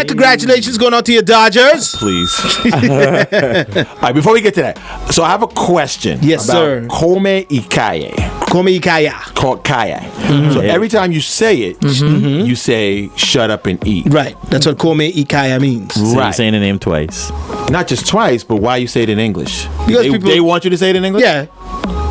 right, congratulations going on to your Dodgers. Please. All right, before we get to that, so I have a question. Yes, about sir. Come ikaye. Come ikaya. Called kaya. So every time you say it, you say shut up and eat. Right, that's what come ikaya means. So you're Right. saying the name twice. Not just twice, but why you say it in English? Because They want you to say it in English? Yeah.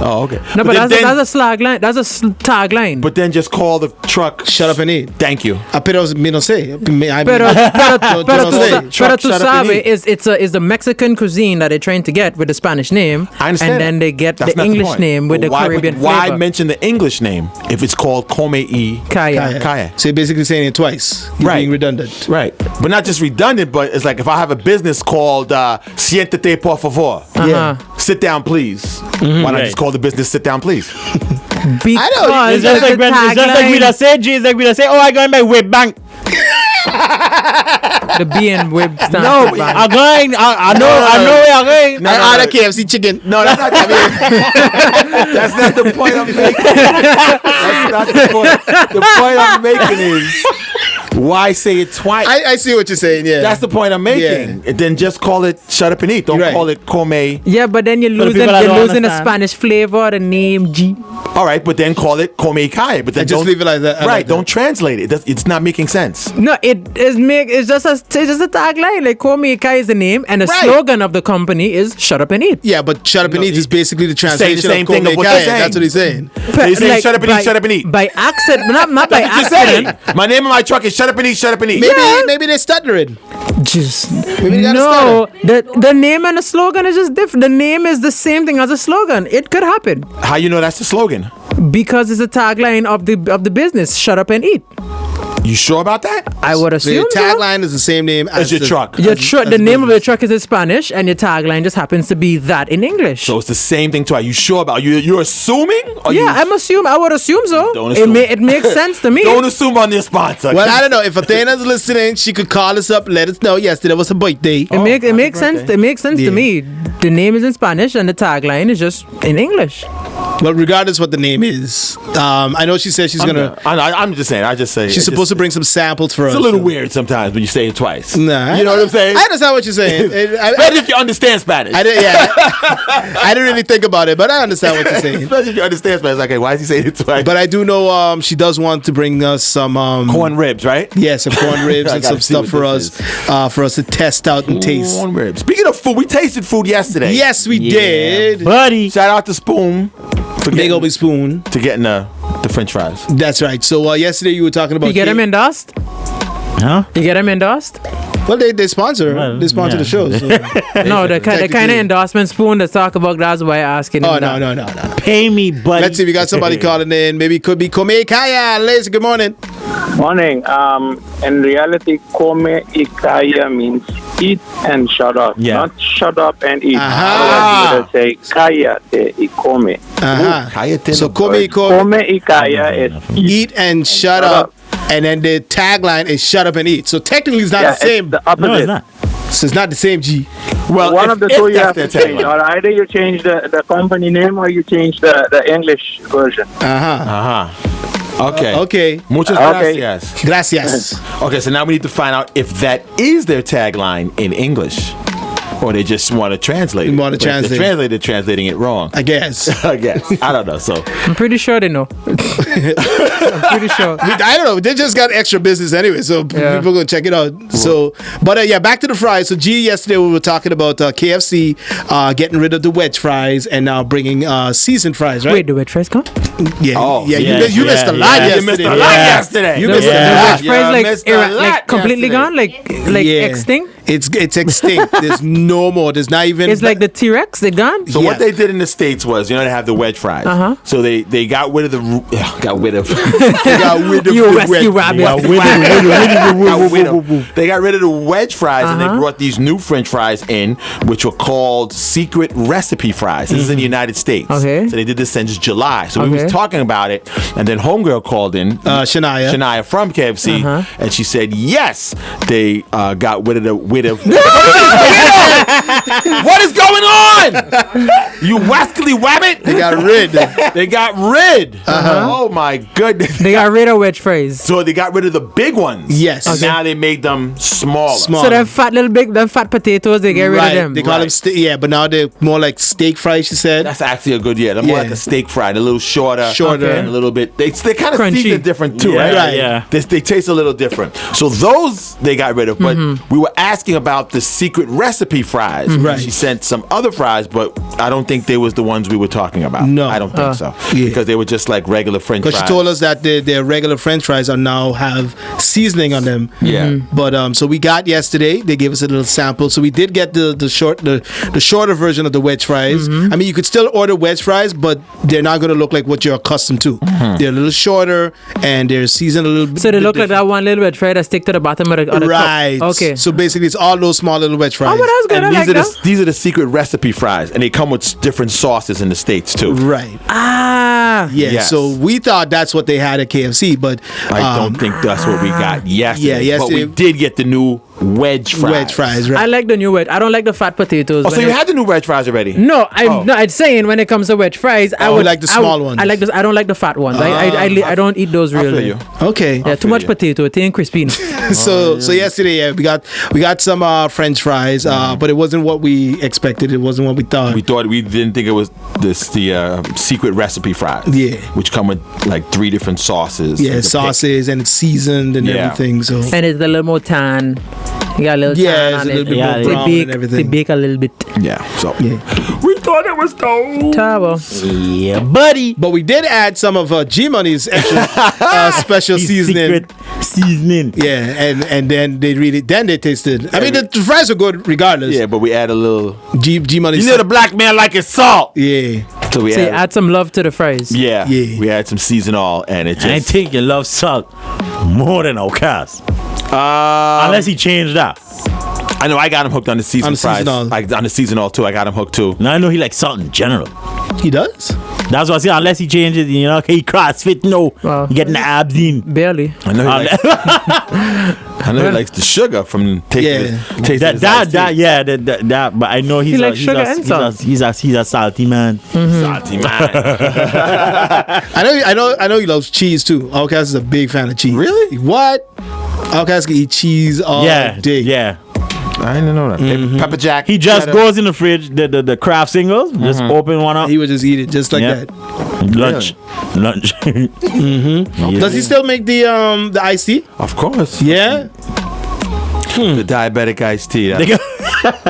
Oh, okay. No, but then, that's a slag line. That's a tagline. But then just call the truck. Shut up and eat. Thank you. Pero me no sé. Pero Don't say. Truck, tu shut up and sabe eat. is the Mexican cuisine that they're trying to get with the Spanish name, I understand and then they get That's the not English point. name with But the Caribbean why flavor. mention the English name if it's called Come y Kaya. Kaya? So you're basically saying it twice. You're Right. being redundant. Right. But not just redundant, but it's like if I have a business called Siéntate por favor. Yeah. Sit down, please. Why not Right. just call the business Sit Down, please? Because I know, It's just like when it's just like we just say, G, it's like we just say, oh, I got my whip bank. the B and Web stand. No, for bank. I'm going. I know where I'm going. I order KFC chicken. No, that's not that's not the point I'm making. That's not the point. The point I'm making is why say it twice? I see what you're saying, yeah. That's the point I'm making. And then just call it shut up and eat. Don't Right. call it come. Yeah, but then you're the losing people that don't the understand. Spanish flavor, the name G. All right, but then call it come kai. But then And just don't leave it like that. I Right, like that. don't translate it. It's not making sense. No, it's just a tagline. Like Komi Kai is the name, and the Right. slogan of the company is "Shut up and eat." Yeah, but shut up and eat is basically the saying the translation same of thing of Come what Kaya. they're saying. That's what he's saying. They say Like, shut up and eat, shut up and eat. By accident, not by That's what you're saying. accident. My name of my truck is shut up and eat, shut up and eat. Maybe they're stuttering. Just Maybe they gotta no. The name and the slogan is just different. The name is the same thing as the slogan. It could happen How you know that's the slogan? because it's a tagline of the business. Shut up and eat. You sure about that? I would The assume so. tagline is the same name As your truck. Your as the name of business. the truck is in Spanish, and your tagline just happens to be that in English. So it's the same thing twice. You sure about you're assuming? Or yeah, I would assume so. Don't It assume. it makes sense to me. Don't assume on this sponsor. Well, I don't know. If Athena's listening, she could call us up, let us know. Yesterday was her birthday. It makes sense. birthday. It makes sense Yeah. to me. The name is in Spanish and the tagline is just in English. Well, regardless what the name is, I know she said she's gonna. I'm just saying. I just say She's supposed to bring some samples for us. It's a little weird sometimes when you say it twice. Nah, You know what I'm saying? I understand what you're saying. Especially if you understand Spanish. I didn't really think about it, but I understand what you're saying. Especially if you understand Spanish. Okay, why is he saying it twice? But I do know she does want to bring us some corn ribs, right? Yeah, some corn ribs I and gotta some see stuff what for us to test out and taste. Corn ribs. Speaking of food, we tasted food yesterday. Yes, we did. buddy. Shout out to Spoon for Big getting, old spoon. to getting the French fries. That's right. So yesterday you were talking about. You get them endorsed? Huh? You get them endorsed? Well, they sponsor. Well, They sponsor yeah. the show. So. No, the kind Technically. of endorsement Spoon that talk about. That's why I'm asking. Oh him that. no. Pay me, buddy. Let's see. We got somebody calling in. Maybe it could be Come Kaya. Liz, good morning. Morning. In reality, come ikaya means eat and shut up, Yeah. not shut up and eat. Aha. Otherwise, you would say kaya te ikome. Uh-huh. So Come Come ikaya is eat and shut up. And then the tagline is shut up and eat. So technically it's not yeah, the same. It's the opposite. No, it's not. So it's not the same G. Well, One if- of the if two you that's have to their change. tagline. Or either you change the company name or you change the English version. Uh-huh. Okay. Okay. Muchas Okay. gracias. Gracias. Okay, so now we need to find out if that is their tagline in English, or they just want to translate it. Want to But if translate. they're translating it wrong. I guess. I guess. I don't know. So I'm pretty sure they know. I'm pretty sure. I don't know. They just got extra business anyway, so Yeah. people gonna check it out. So, but yeah, back to the fries. So, G, yesterday we were talking about KFC getting rid of the wedge fries and now bringing seasoned fries, right? Wait, the wedge fries come? Yeah, Oh, yeah. yeah, You missed a lot yeah. you yesterday. missed a lot Yeah. yesterday. You The missed a wedge lot. fries missed a lot like completely yesterday. gone, like Yeah. extinct. It's extinct. There's no more. There's not even. It's like the T-Rex. They're gone. So Yeah. what they did in the States was, they have the wedge fries. Uh-huh. So they got rid of They got rid of You the rescue wedge. rabbit. They got rid of the wedge fries and they Uh-huh. brought these new French fries in, which were called secret recipe fries. This is in the United States. Okay. So they did this since July. So we Okay. was talking about it, and then Homegirl called in, Shania. Shania from KFC, Uh-huh. and she said yes, they got rid of the rid of. What is going on? You wascally wabbit. They got rid. They got rid. Oh my goodness. They got rid of wedge fries. So they got rid of the big ones. Yes. And now they made them smaller. Small. So them fat potatoes, they get rid of them. They call them but now they're more like steak fries. She said. That's actually a good They're more like a steak fry, a little shorter, and a little bit. They kind of Crunchy. season different too, Yeah, right? yeah. They taste a little different. So those they got rid of, but we were asking about the secret recipe fries. Right. She sent some other fries, but I don't think they was the ones we were talking about. No. I don't think so. Yeah. Because they were just like regular French fries. Because she told us that their regular French fries are now have seasoning on them. Yeah. But so we got yesterday. They gave us a little sample. So we did get the shorter version of the wedge fries. I mean, you could still order wedge fries, but they're not going to look like what you're accustomed to. They're a little shorter and they're seasoned a little bit. So they look like that one little wedge fry that stick to the bottom of the cup. Right. Okay. So basically, it's all those small little wedge fries. Oh, but that's good. And I like that. these are the secret recipe fries, and they come with different sauces in the States too. Right. Ah. Yeah. Yes. So we thought that's what they had at KFC, but I don't think that's what we got yesterday. Yeah, But we yesterday- did get the new wedge fries. wedge fries. Right. I like the new wedge. I don't like the fat potatoes. Oh, so when you it- had the new wedge fries already? No, I'm saying when it comes to wedge fries, I Oh, would like the small ones. I like this. I don't like the fat ones. I don't eat those I feel really. you. Okay. Yeah, too much you. potato. It ain't crispy. So yesterday we got some French fries, but it wasn't what we expected. It wasn't what we thought. We didn't think it was the secret recipe fries. Yeah. Which come with like 3 different sauces. Yeah, You can sauces and it's seasoned and Yeah. everything. So And it's a little more tan. You got a little yeah, tan it's a on little it. bit more Yeah, brown They and everything. bake a little bit. pick. Yeah. So Yeah. we thought it was dope. Terrible. Yeah, buddy. But we did add some of G Money's extra special His seasoning. secret seasoning. Yeah, and then they tasted. I mean, the fries are good regardless. Yeah, but we add a little. G Money's. You know the black man like his salt. Yeah. So we So you add. add some love to the fries. Yeah, Yeah. we add some seasonal, and it I just. think you love salt more than Outcast. Unless he changed that. I know I got him hooked on the season On the fries. seasonal. On the seasonal too. I got him hooked too. Now I know he likes salt in general. He does. That's what I say. Unless he changes, you know, he CrossFit, no, Wow. he getting the abs in. Barely. I know he likes. I know he likes the sugar from tasting. Yeah. That. But I know he's He likes sugar and salt. he's a salty man. Salty man. I know he loves cheese too. Outcast is a big fan of cheese. Really? What? Outcast can eat cheese all Yeah, day. yeah. I didn't know that. Pepper Jack. He just cheddar. goes in the fridge, the craft singles, just open one up. He would just eat it just like Yeah. that. Lunch. Does he still make the iced tea? Of course. Yeah. The diabetic iced tea.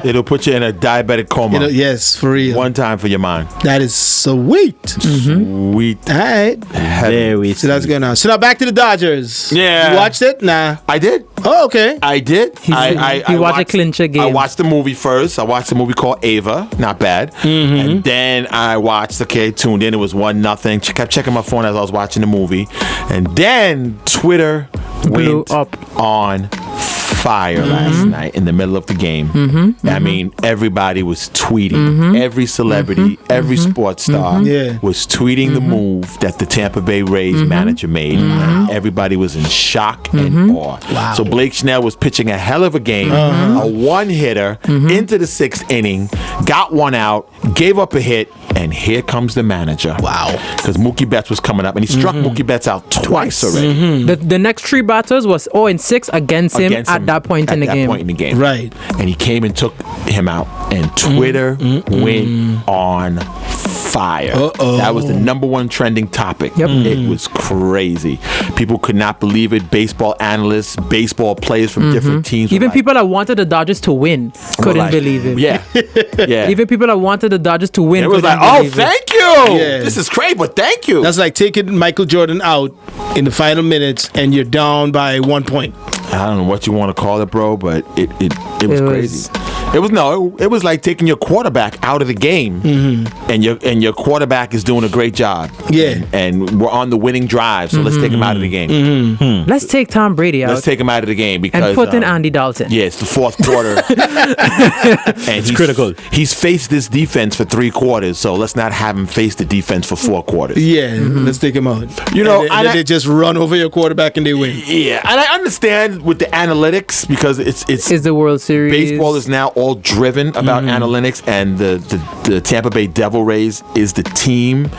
It'll put you in a diabetic coma. You know, yes, for real. One time for your mind. That is sweet. Sweet. All right. Very So that's good now. So now back to the Dodgers. Yeah. You watched it? Nah. I did. Oh, okay. I did. He watched a watched- clincher game. I watched the movie first. I watched the movie called Ava. Not bad. And then I watched, tuned in. It was 1-0. Kept checking my phone as I was watching the movie. And then Twitter Blew went up. on fire last night in the middle of the game. I mean, everybody was tweeting. Every celebrity, every sports star Yeah. was tweeting the move that the Tampa Bay Rays manager made. And everybody was in shock and awe. Wow. So Blake Snell was pitching a hell of a game, a one-hitter into the 6th inning, got one out, gave up a hit, and here comes the manager. Wow. Because Mookie Betts was coming up, and he struck Mookie Betts out twice already. The next 3 batters was 0-6 against him at that point in the game. Point in the game. Right. And he came and took him out, and Twitter went on fire. That was the #1 trending topic. Yep. It was crazy. People could not believe it. Baseball analysts, baseball players from different teams. were Even like- people that wanted the Dodgers to win were couldn't like, believe it. Yeah. Yeah. Even people that wanted the Dodgers to win it was couldn't like, oh, believe it. thank you. Yeah. This is great, but thank you. That's like taking Michael Jordan out in the final minutes and you're down by 1 point. I don't know what you want to call it, bro, but it was It crazy. It was like taking your quarterback out of the game, and your quarterback is doing a great job. Yeah. And we're on the winning drive, so let's take him out of the game. Let's take Tom Brady out. Let's take him out of the game because and put in Andy Dalton. Yeah, it's the fourth quarter, and it's critical. He's faced this defense for 3 quarters, so let's not have him face the defense for 4 quarters. Yeah, let's take him out. You know, and then they just run over your quarterback and they win. Yeah, and I understand with the analytics because it's the World Series. Baseball is now all driven about analytics, and the Tampa Bay Devil Rays is the team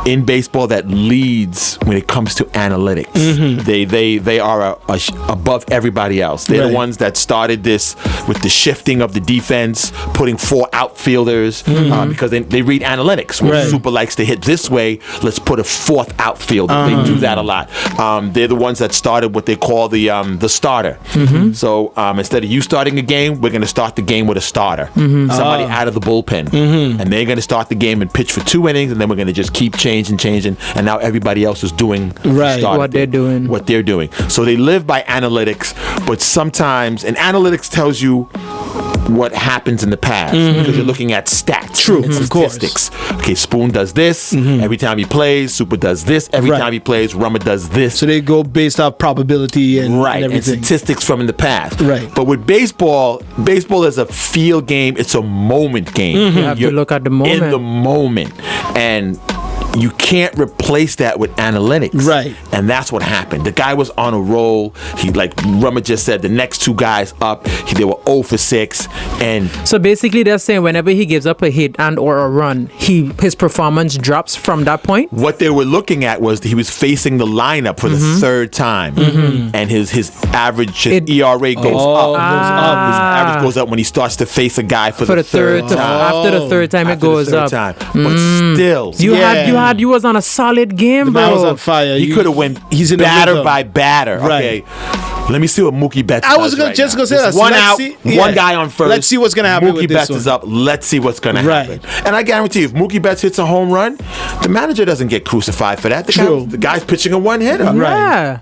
in baseball that leads when it comes to analytics. They are above everybody else. They're the ones that started this with the shifting of the defense, putting 4 outfielders because they read analytics. Well, Suppa likes to hit this way. Let's put a 4th outfielder. They do that a lot. They're the ones that started what they call the starter. So instead of you starting a game, we're going to start the game with a starter, somebody out of the bullpen, and they're going to start the game and pitch for 2 innings, and then we're going to just keep changing, and now everybody else is doing what they're doing. So they live by analytics, but sometimes, and analytics tells you what happens in the past because you're looking at stats. True, and of statistics. Okay, Spoon does this every time he plays. Suppa does this every time he plays. Rummer does this. So they go based off probability and everything. And statistics from in the past. Right. But with baseball is a field game. It's a moment game. You have to look at the moment. In the moment. And you can't replace that with analytics. Right. And that's what happened. The guy was on a roll. He, like Rummer just said, the next 2 guys up, they were 0 for 6. And so basically they're saying whenever he gives up a hit and or a run, his performance drops from that point? What they were looking at was he was facing the lineup for the 3rd time. And his average, his ERA goes up. His average goes up when he starts to face a guy for the third time. After the 3rd time, it goes up. But still. You was on a solid game, the bro. man was on fire. He could have went batter by batter. Right. Okay. Let me see what Mookie Betts I was does gonna right just now. gonna say that. One Let's out, see- one guy on first. Let's see what's gonna happen Mookie with Betts this is one. up. Let's see what's gonna Right. happen. And I guarantee you, if Mookie Betts hits a home run, the manager doesn't get crucified for that. The guy's pitching a 1-hitter. Yeah.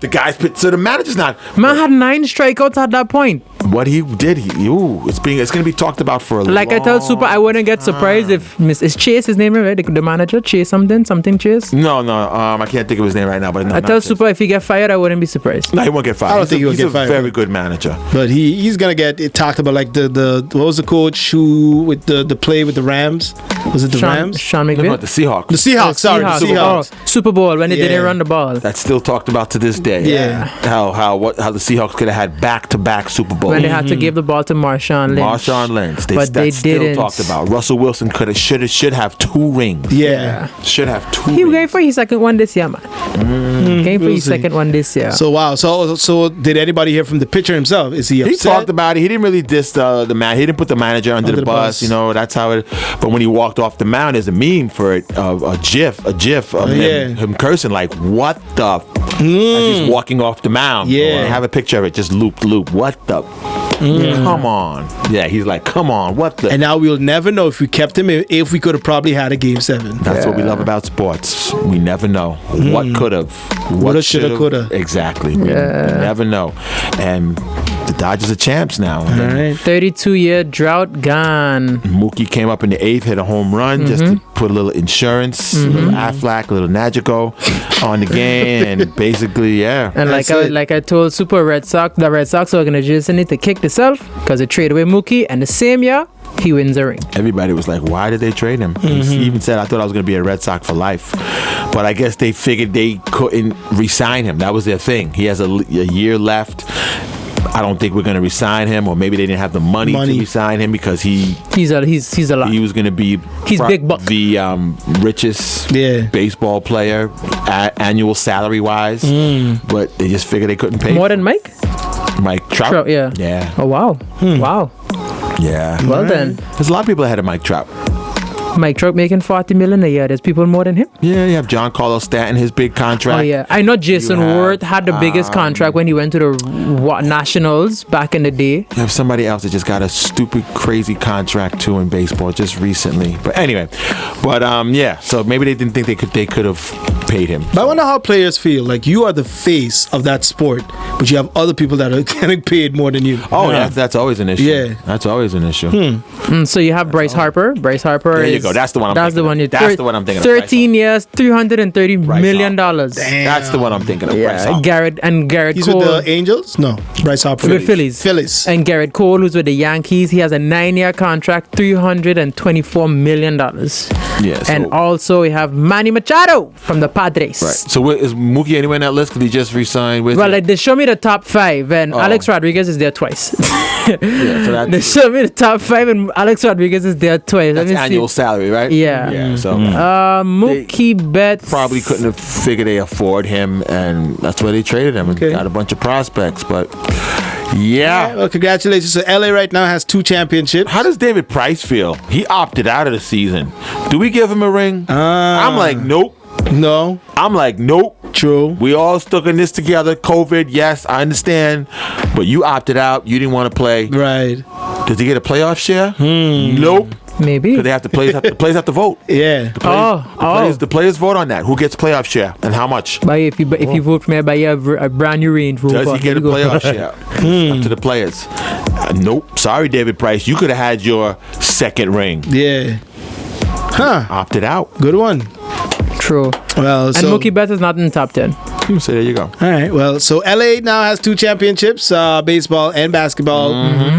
So the manager's not. Man had 9 strikeouts at that point. What he did, it's gonna be talked about for a long. Like I told Suppa, I wouldn't get surprised if is Chase his name, right? The manager, Chase something Chase. No, I can't think of his name right now. But no, I tell Suppa if he get fired, I wouldn't be surprised. No, he won't get fired. I don't think he will get fired. He's a very good manager. But he's gonna get it talked about, like the what was the coach who with the play with the Rams? Was it the Rams? Sean No, McVay? but the Seahawks. The Seahawks. Sorry, the Seahawks. Super Bowl when they didn't run the ball. That's still talked about to this day. Yeah. How the Seahawks could have had back-to-back Super Bowls. When they had to give the ball to Marshawn Lynch. Marshawn Lynch. But they still didn't. talked about. Russell Wilson should have 2 rings. Yeah. Should have 2 He rings. going for his second one this year, man. Going for we'll his see. second one this year. So wow. So did anybody hear from the pitcher himself? Is he upset? He talked about it. He didn't really diss the man. He didn't put the manager under the bus. You know, that's how it. But when he walked off the mound, there's a meme for it, a gif of him cursing like, "What the?" As he's walking off the mound. Yeah. I have a picture of it. Just loop. What the? Come on. Yeah, he's like, come on. What the? And now we'll never know if we kept him. If we could have probably had a game 7. That's what we love about sports. We never know what could have, Woulda, shoulda, coulda. Exactly. We never know. And the Dodgers are champs now. All right. 32-year drought gone. Mookie came up in the 8th, hit a home run just to put a little insurance, a little Aflac, a little Nagico on the game, and basically, And like I told Super the Red Sox organization need to kick themselves because they traded away Mookie, and the same year he wins a ring. Everybody was like, why did they trade him? He even said, I thought I was going to be a Red Sox for life. But I guess they figured they couldn't re-sign him. That was their thing. He has a year left. I don't think we're going to resign him, or maybe they didn't have the money. To resign him because he's a lot. He was going to be big buck. The richest baseball player annual salary wise, but they just figured they couldn't pay more than Mike Trout. Yeah. Oh wow. Wow. Yeah. Well then, there's a lot of people ahead of Mike Trout. Mike Trout making $40 million a year. There's people more than him. Yeah, you have John Carlos Stanton, his big contract. Oh yeah, I know Jason You have, Worth had the biggest contract when he went to the Nationals back in the day. You have somebody else that just got a stupid, crazy contract too in baseball just recently. But anyway, yeah. So maybe they didn't think they could have paid him. But I wonder how players feel. Like, you are the face of that sport, but you have other people that are getting paid more than you. Oh, yeah. That's always an issue. Yeah. That's always an issue. So you have Bryce Harper. Bryce Harper. There you go. That's the one. That's the one. That's the one I'm thinking of. 13 years, $330 million. That's the one I'm thinking of. Bryce Yeah, Harper. Garrett He's Cole. with the Angels? No, Bryce Harper. With Phillies. Phillies. And Garrett Cole, who's with the Yankees, he has a 9-year contract, $324 million. Yeah. So, And also we have Manny Machado from the Padres. right. So is Mookie anywhere in that list? Because he just re-signed with. Well, like, they show me the top 5, and Alex Rodriguez is there twice. yeah. So that's, They show me the top 5, and Alex Rodriguez is there twice. Let that's me annual see. salary, right? Yeah. Yeah. So Mookie Betts probably couldn't have figured they afford him, and that's why they traded him and got a bunch of prospects. But yeah. Well, congratulations. So LA right now has 2 championships. How does David Price feel? He opted out of the season. Do we give him a ring? I'm like, nope. No. I'm like, nope. True. We all stuck in this together. COVID, yes, I understand. But you opted out. You didn't want to play. Right. Does he get a playoff share? Nope. maybe. Because they have to the players have to vote. Yeah. The players vote on that. Who gets playoff share and how much? But if you vote for me, I buy you a brand new Range Rover. Does he get a Here you go. playoff share? It's up to the players. Nope. Sorry, David Price. You could have had your second ring. Yeah. Huh. Opted out. Good one. True. Well, And so Mookie Betts is not in the top 10. So there you go. all right. Well, so LA now has 2 championships, baseball and basketball.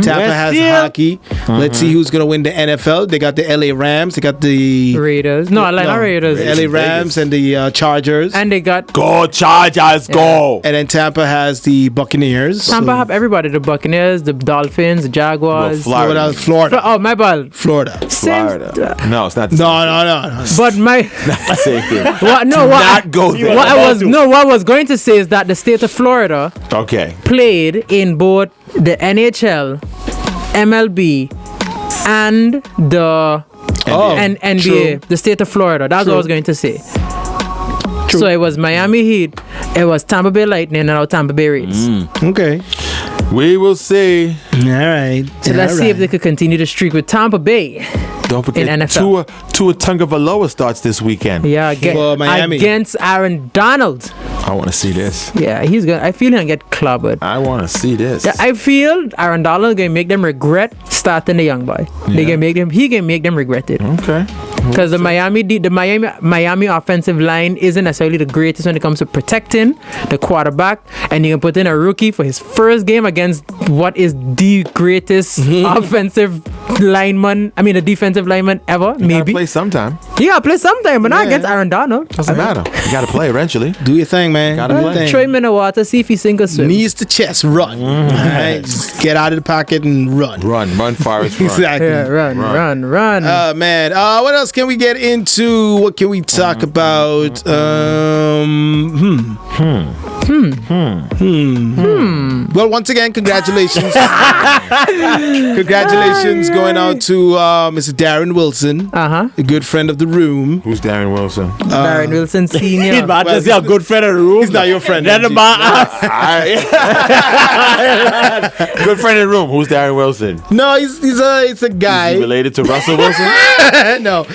Tampa has hockey. Let's see who's gonna win the NFL. They got the LA Rams. They got the Raiders. No, Atlanta Raiders. the LA Rams and the Chargers. And they got Go Chargers, go! And then Tampa has the Buccaneers. Tampa have everybody. The Buccaneers, the Dolphins, the Jaguars. Well, What else? Florida. Oh, my bad. Florida. Florida. No, it's not. The No. But my same thing. what? No, what? Not go there. What I was going to say is that the state of Florida Okay. played in both the NHL, MLB, and the and NBA. True. The state of Florida. That's what I was going to say. So it was Miami Heat, it was Tampa Bay Lightning, and now Tampa Bay Rays. Okay. We will see. All right. So let's see if they could continue the streak with Tampa Bay. Don't forget, In NFL. Tua Tagovailoa starts this weekend. Yeah, For Miami. against Aaron Donald. I want to see this. Yeah, he's gonna. I feel he'll get clobbered. I want to see this. Yeah, I feel Aaron Donald gonna make them regret starting the young boy. They gonna make them. He gonna make them regret it. Okay. Because the Miami offensive line isn't necessarily the greatest when it comes to protecting the quarterback, and you can put in a rookie for his first game against what is the greatest offensive lineman. I mean, a defensive lineman ever. You gotta Maybe play sometime. he gotta play sometime, but not against Aaron Donald. Doesn't matter. You got to play eventually. Do your thing, man. Gotta Do your play. thing. Throw him in the water, see if he sink or swim. Knees to chest, run. All right, just get out of the pocket and run. Run, Forrest, run. Exactly. Yeah, run. Man, what else can we get into? What can we talk about? Well, once again, congratulations. Congratulations going out to Mr. Darren Wilson, a good friend of the room. Who's Darren Wilson? Darren Wilson Senior. Man, just a good friend of the room. He's not your friend. Then the MG. man asked. Good friend in the room. Who's Darren Wilson? No, it's a guy. Is he related to Russell Wilson? No,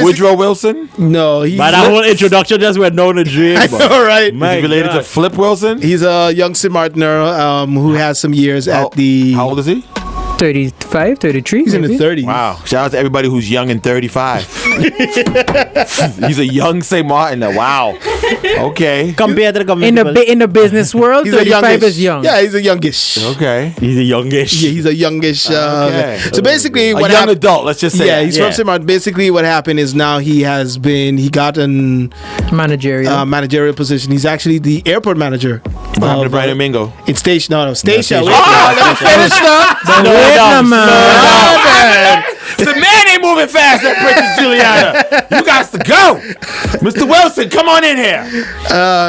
Woodrow Wilson? no, he's But that whole introduction just went down the drain. I know, right? Is he related to Flip Wilson? He's a young St.Maartener who has some years at the. How old is he? 35, 33. He's in maybe? the 30s. Wow. Shout out to everybody who's young and 35. He's a young St.Maarten. Wow. Okay. Compared to the government. In the business world, He's a 35 youngish. is young. Yeah, he's a youngish. Okay. He's a youngish. Yeah, he's a youngish. Okay. So basically, A what young happened? adult, let's just say. Yeah, that. he's from St. Maarten. Basically, what happened is now he got an Managerial. managerial position. He's actually the airport manager. What happened to Brian Mingo? In Station. No, Station. Station. Wait, let me finish up. The man ain't moving fast at Princess Juliana. You got to go. Mr. Wilson, come on in here.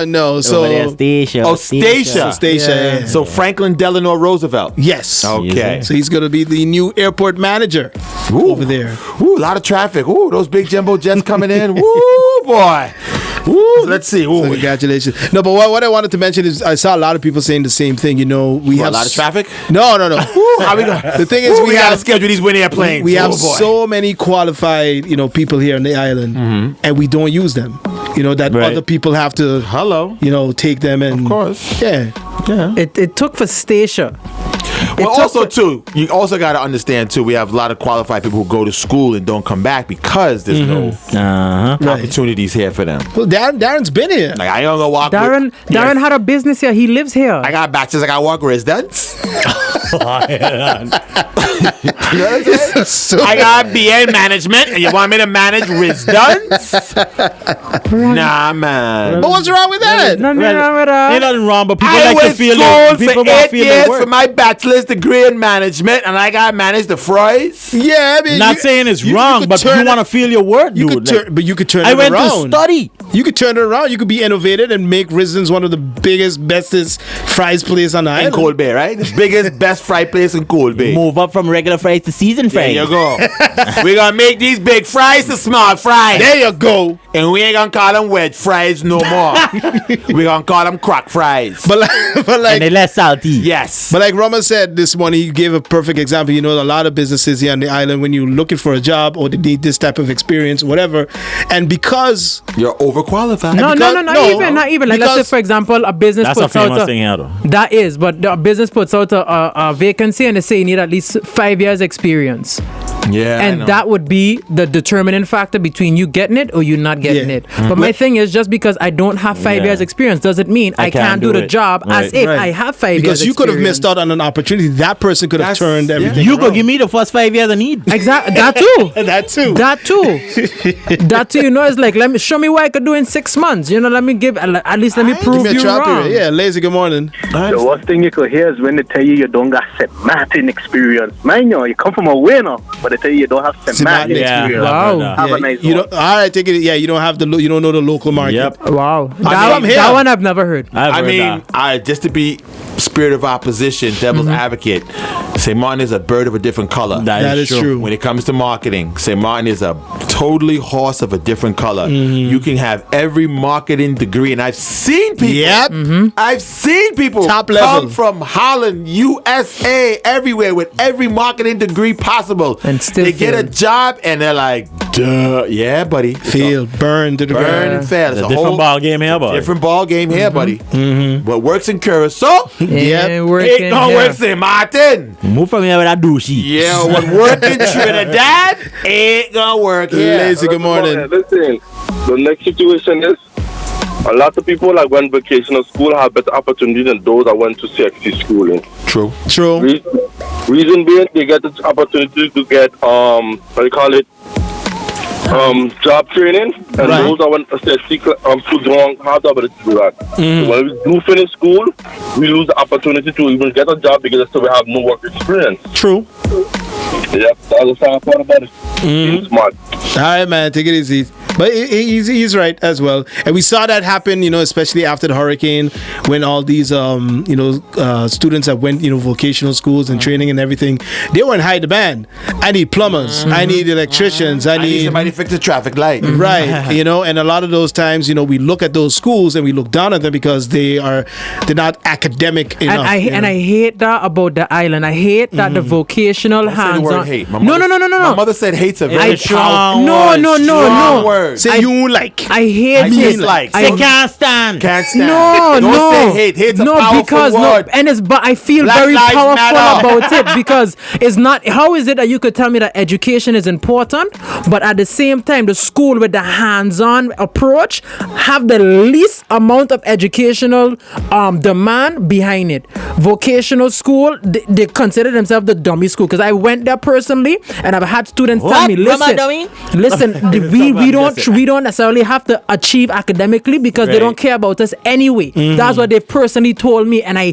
No, so Stacia. Stacia. Station. Yeah. Yeah. So Franklin Delano Roosevelt. Yes. Okay. So he's gonna be the new airport manager. over there. Ooh, a lot of traffic. Ooh, those big jumbo jets coming in. Woo, boy. Ooh, let's see. Ooh. So congratulations. No, but what I wanted to mention is I saw a lot of people saying the same thing. We have a lot of traffic. No. How we going? The thing is, we have gotta schedule these winning airplanes. We have so many qualified, people here on the island, and we don't use them. That Right. other people have to, take them and. Of course. Yeah. It took for Stacia. Well, also too, you also got to understand too. We have a lot of qualified people who go to school and don't come back because there's no opportunities here for them. Well, Darren's been here. Like I ain't gonna walk. Darren had a business here. He lives here. I got bachelor's. I got work residence. You know what I'm saying? I got BA in management, and you want me to manage residence? Nah, man. But what's wrong with that? Nothing wrong with that. Ain't nothing wrong, but people I like to went feel school people for want to 8 feel years their work. for my bachelor's degree in management, and I got to manage the fries. Yeah, I mean, Not saying it's wrong, could but you turn want to feel your work, You dude. could but you could turn I it went around. to study. You could turn it around. You could be innovative and make Rizzins one of the biggest, bestest fries place on the In island. Cold Bay, right? The biggest, best fry place in Cold Bay. Move up from regular fries to seasoned There fries. you go. We're going to make these big fries to small fries. There you go. And we ain't going to call them wedge fries no more. We're going to call them crack fries. But And like, they're less salty. Yes. But like Rama said this morning, he gave a perfect example. A lot of businesses here on the island, when you're looking for a job or they need this type of experience, whatever, and because You're overqualified. No, because- not even. Like, let's say, because- for example, a business That's a puts out famous thing here, though. That is, but a business puts out a vacancy and they say you need at least 5 years experience. Yeah. And that would be the determining factor between you getting it or you not getting Yeah. it. But my thing is, just because I don't have 5 Yeah. years experience doesn't mean I can't do the it. job as Right. if Right. I have 5 years because you could have experience. missed out on an opportunity. That person could have That's- turned yeah. everything. You around. could give me the first 5 years I need. Exactly. That too. that too. That too. That too. It's like, let me show me what I could do in 6 months. Let me give at least let me Give prove me a you trial wrong. period. Yeah, lazy. Good morning. The worst thing you could hear is when they tell you don't got St.Maarten experience. Man, you come from a winner, but they tell you don't have St.Maarten St. Yeah. experience. Wow. Have a nice you one. don't. All right, take it. Yeah, you don't have you don't know the local market. Yep. Wow. I'm That, here. that one I've never heard. I mean, just to be spirit of opposition, devil's advocate, St.Maarten is a bird of a different color. That is true. When it comes to marketing, St.Maarten is a totally horse of a different color. You can have every marketing degree, and I've seen people. Yep. I've seen people Top come level. from Holland, USA, everywhere with every marketing degree possible. And still they get a fail. job, and they're like, "Duh, yeah, buddy." Feel burned to the Burn ground. and fail. It's a a different whole ball game here, boy. different ball game here, buddy. What works in Curacao, Yeah, working ain't gonna here. work St. Martin. Move from here with that douchey. Yeah, what work in Trinidad ain't gonna work here. Lazy. Good morning. Listen, the next situation is a lot of people that went vacational school have better opportunity than those that went to CXC schooling. True. True. Reason being, they get the opportunity to get what do you call it? Job training, and Right. those that went to CXC school don't have the ability to do that. So when we do finish school, we lose the opportunity to even get a job because we have no work experience. True. Yep, that's the sad part about it. Being smart. All right, man. Take it easy. But he's right as well. And we saw that happen, especially after the hurricane, when all these, students that went, vocational schools and training and everything, they were in high demand. I need plumbers. I need electricians. I I need need somebody to fix the traffic light. right. And a lot of those times, we look at those schools and we look down at them because they're not academic enough. And I hate that about the island. I hate that the vocational Don't say the hands word on. hate. My No. My mother said hate's a very strong powerful, strong word. Say you like. I hate I it. dislike. They can't stand. Can't stand. No, Don't no. say hate. Hate's a powerful because word. but I feel Black very Lives powerful Matter. about it because it's not. How is it that you could tell me that education is important, but at the same time the school with the hands-on approach have the least amount of educational demand behind it? Vocational school, they consider themselves the dummy school because I went there personally and I've had students tell What? me, What am I listen, dummy? listen, we don't we don't necessarily have to achieve academically because they don't care about us anyway. That's what they personally told me, and I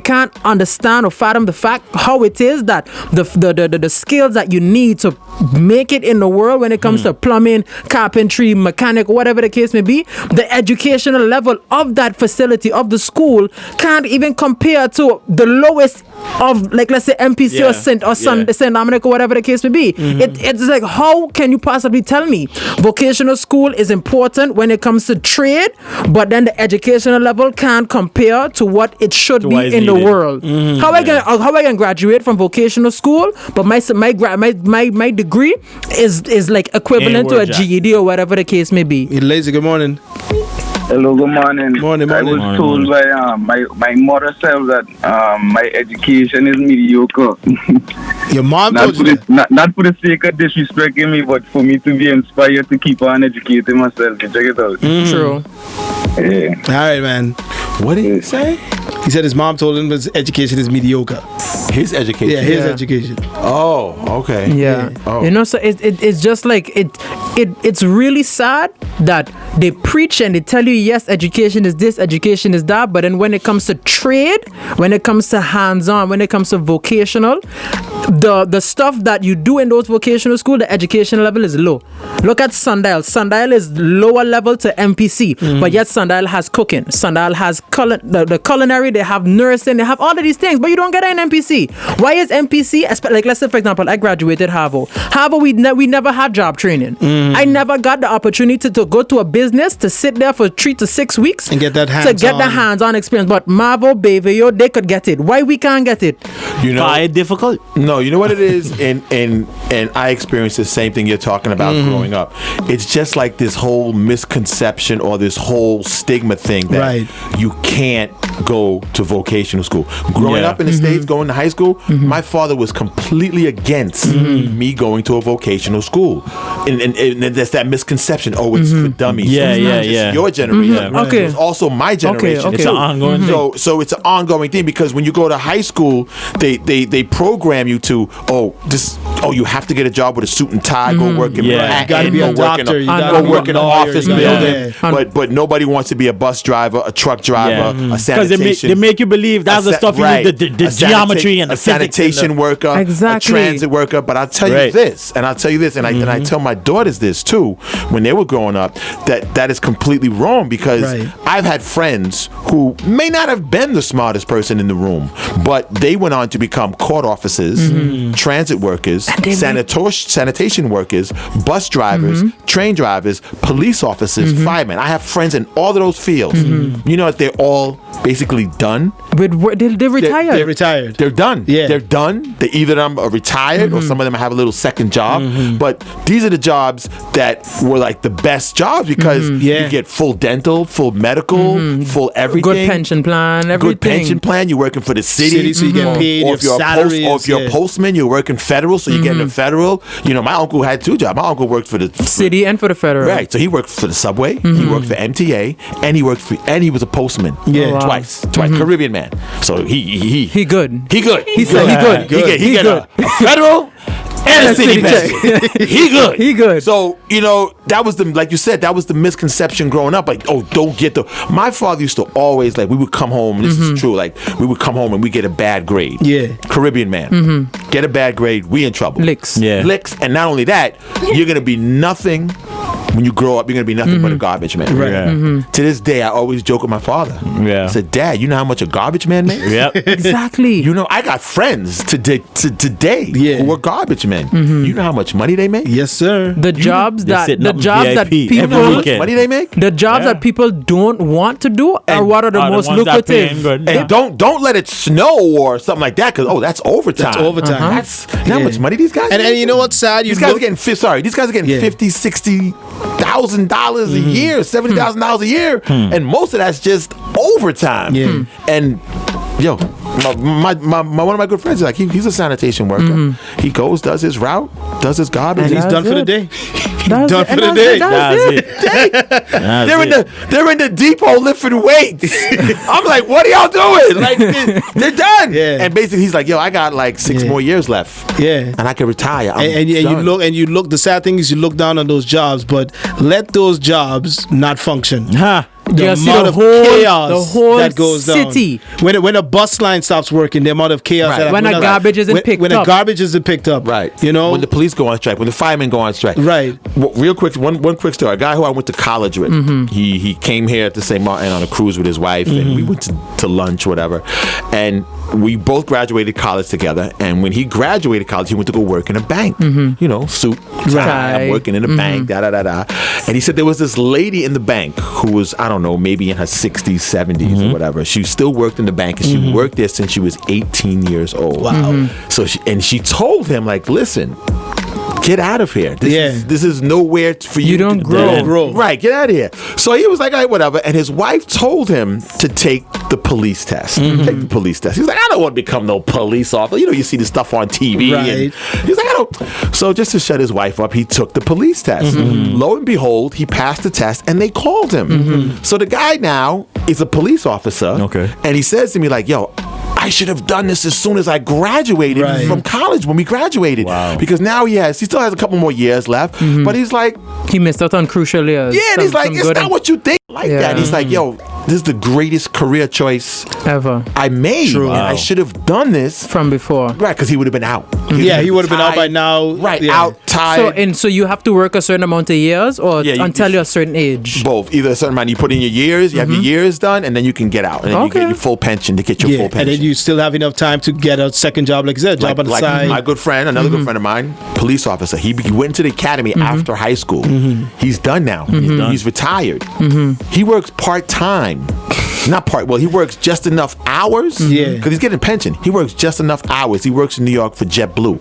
can't understand or fathom the fact how it is that the skills that you need to make it in the world when it comes to plumbing, carpentry, mechanic, whatever the case may be, the educational level of that facility, of the school, can't even compare to the lowest of, like, let's say MPC or St.Maarten or whatever the case may be. It's like, how can you possibly tell me vocational school is important when it comes to trade, but then the educational level can't compare to what it should be in the world? How I can graduate from vocational school, but my degree is like equivalent to a GED or whatever the case may be. Lazy, good morning. Hello, good morning. Morning. I was told by my mother said that my education is mediocre. Your mom told you that? Not for the sake of disrespecting me, but for me to be inspired to keep on educating myself. Check it out. True. Yeah. All right, man. What did he say? He said his mom told him his education is mediocre. His education. Yeah, his education. Oh, okay. Yeah. Oh. You know, so it's just like it's really sad that they preach and they tell you, yes, education is this, education is that, but then when it comes to trade, when it comes to hands-on, when it comes to vocational, the stuff that you do in those vocational school, the education level is low. Look at Sundial. Sundial is lower level to MPC, but yet Sundial has cooking. Sundial has the culinary, they have nursing, they have all of these things, but you don't get it in MPC. Why is MPC, like, let's say, for example, I graduated Harvard. Harvard, we never had job training. I never got the opportunity to go to a business, to sit there for 3 to 6 weeks and get that hands-on experience. But Marvel, Bayview, they could get it. Why we can't get it? You know, it's difficult. No, you know what it is, and I experienced the same thing you're talking about growing up. It's just like this whole misconception or this whole stigma thing that you can't go to vocational school. Growing up in the States, going to high school, my father was completely against me going to a vocational school, and there's that misconception. Oh, it's for dummies. It's your generation. Okay. It's also my generation. Okay. It's an ongoing thing. So it's an ongoing thing, because when you go to high school, they program you to you have to get a job with a suit and tie, go work in Manhattan, you gotta be a doctor, go work in an office building. Yeah. But nobody wants to be a bus driver, a truck driver, a sanitation. Because they make you believe that's the stuff you need, the geometry and the sanitation worker, a transit worker. But I'll tell you this, and I tell my daughters this too, when they were growing up, that is completely wrong, because I've had friends who may not have been the smartest person in the room, but they went on to become court officers, transit workers, sanitation workers, bus drivers, train drivers, police officers, firemen. I have friends in all of those fields. You know what? They're all basically done. They retired. They're retired. They're done. Yeah. They're done. They either are retired or some of them have a little second job. But these are the jobs that were like the best jobs, because you get full dental, full medical, full everything. Good pension plan, everything. Good pension plan. You're working for the city, so you get paid. Or if you're salaries, or if you're a postman, you're working federal, so you're getting a federal. You know, my uncle had 2 jobs. My uncle worked for the city and for the federal. Right. So he worked for the subway. He worked for MTA, and he was a postman. Yeah. Twice. Caribbean man. So he good. He good. He said he good. He get a federal and a city pension. He good. He good. So, you know, that was like you said, that was the misconception growing up. Like, oh, don't get my father used to always, like, we would come home, this is true, like, we would come home and we get a bad grade. Yeah. Caribbean man. Get a bad grade, we in trouble. Licks. Yeah. Licks. And not only that, you're going to be nothing. When you grow up, you're going to be nothing but a garbage man. Right. Yeah. To this day, I always joke with my father. Yeah. I said, Dad, you know how much a garbage man makes? Yep. Exactly. You know, I got friends today who are garbage men. You know how much money they make? Yes, sir. The jobs that sitting up in that VIP people every weekend. Money they make? the jobs that people don't want to do are what are the most ones that pay lucrative. good. And don't let it snow or something like that, because that's overtime. That's overtime. That's you know how much money these guys And make? you know what's sad? These guys are getting these guys are getting $50,000-$60,000 a year, $70,000 a year, and most of that's just overtime. Yeah. And yo, my one of my good friends is like he's a sanitation worker. He goes, does his route, does his garbage, And he's That's done for the it. day. That's Done it. for And the day. That's it. They're in the depot lifting weights. I'm like, what are y'all doing? Like, they're done. Yeah. And basically, he's like, yo, I got like 6 more years left. Yeah. And I can retire. I'm And done. you look. The sad thing is, you look down on those jobs, but let those jobs not function. Huh. The You see amount the of whole- chaos the whole that goes city. down. When a bus line stops working, the amount of chaos. Right. That When happens. a garbage isn't picked when up. a garbage isn't picked up. Right. You know. when the police go on strike, when the firemen go on strike. Right. Well, real quick, one quick story. A guy who I went to college with, he came here to St. Maarten on a cruise with his wife, and we went to lunch, whatever. And we both graduated college together. And when he graduated college, he went to go work in a bank. You know, suit, tie, I'm working in a bank, da da da da. And he said there was this lady in the bank who was, I don't know, maybe in her 60s, 70s or whatever. She still worked in the bank, and she worked there since she was 18 years old. Wow. So she told him, like, listen, get out of here. This is nowhere for you. You don't to grow. Right, get out of here. So he was like, all right, whatever. And his wife told him to take the police test. Take the police test. He's like, I don't want to become no police officer. You know, you see this stuff on TV. Right. And he's like, I don't. So just to shut his wife up, he took the police test. Lo and behold, he passed the test, and they called him. So the guy now is a police officer. Okay. And he says to me, like, yo, I should have done this as soon as I graduated from college, when we graduated. Wow. Because now he still has a couple more years left. But he's like, He missed out on crucial years. yeah, and he's like, it's not what you think like Yeah. that. And he's like, yo, this is the greatest career choice ever I made. True. And I Wow. should have done this. from before. Right, because he would have been out. He would have been out by now. Right, Yeah. out, tired. So you have to work a certain amount of years, or Yeah, until you're a certain age. both. Either a certain amount, you put in your years, you have your years done, and then you can get out. And then you get Okay. your full pension to get your Yeah, full and pension. then you still have enough time to get a second job, like you said, job on the like side. my good friend, another good friend of mine, police officer. He went to the academy after high school. He's done now. He's retired. He works part time. Not part. Well, he works just enough hours. Yeah. Because he's getting a pension. He works just enough hours. He works in New York for JetBlue.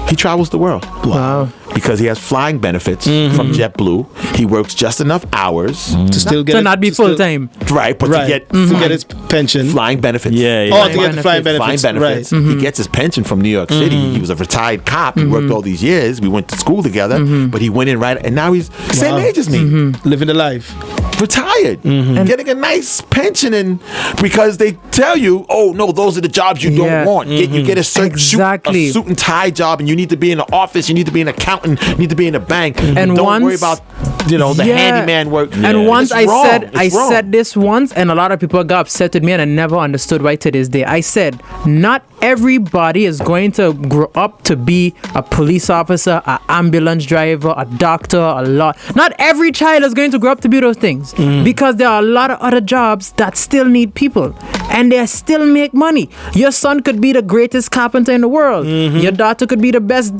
He travels the world. Wow. Because he has flying benefits from JetBlue. He works just enough hours. to still get To it- not be to still- full time. Right, but Right. to get to get his pension. flying benefits. Yeah, Oh, yeah. to get the flying benefits. Flying benefits. Right. He gets his pension from New York City. He was a retired cop. He worked all these years. We went to school together, but he went in right, and now he's same age as me, Living the life. retired, getting a nice pension, and because they tell you, oh no, those are the jobs you Yeah. don't want. You get a certain Exactly. suit and tie job, and you need to be in the office. You need to be an accountant. You need to be in a bank. And don't worry once- about the Yeah. handyman work. And once It's I wrong. said It's wrong. this once, and a lot of people got upset with me, and I never understood why to this day. I said, not everybody is going to grow up to be a police officer, an ambulance driver, a doctor, a law. Not every child is going to grow up to be those things, because there are a lot of other jobs that still need people, and they still make money. Your son could be the greatest carpenter in the world. Your daughter could be the best